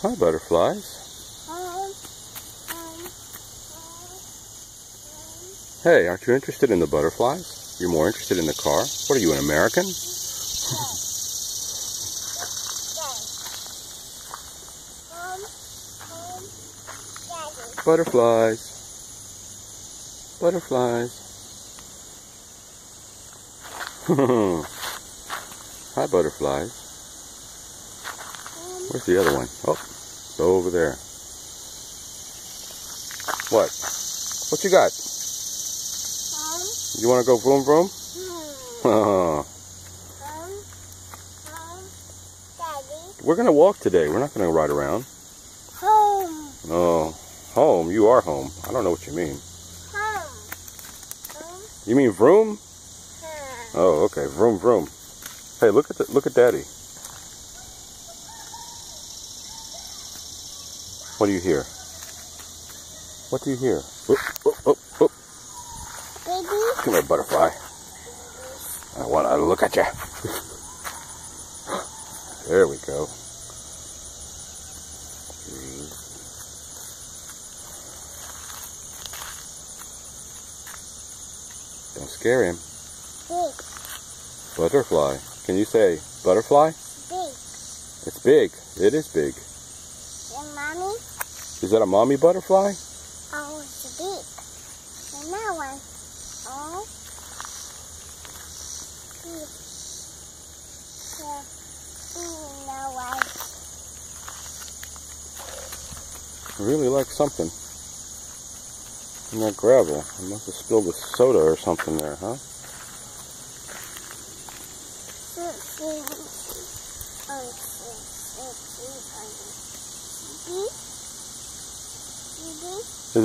Hi, butterflies. Hey, aren't you interested in the butterflies? You're more interested in the car? What are you, an American? Butterflies. Butterflies. Hi, butterflies. Where's the other one? Oh, it's over there. What? What you got? You want to go vroom vroom? We're going to walk today. We're not going to ride around. Home. Oh, home. You are home. I don't know what you mean. Home. You mean vroom? Oh, okay. Vroom vroom. Hey, look at Daddy. What do you hear? What do you hear? Oop, oop, oop, oop. Baby. Come here, butterfly. I want to look at you. There we go. Don't scare him. Big. Butterfly. Can you say butterfly? Big. It's big. It is big. And mommy? Is that a mommy butterfly? Oh, it's big. And that one. Oh. No way. I really like something in that gravel. I must have spilled the soda or something there, huh? Oh,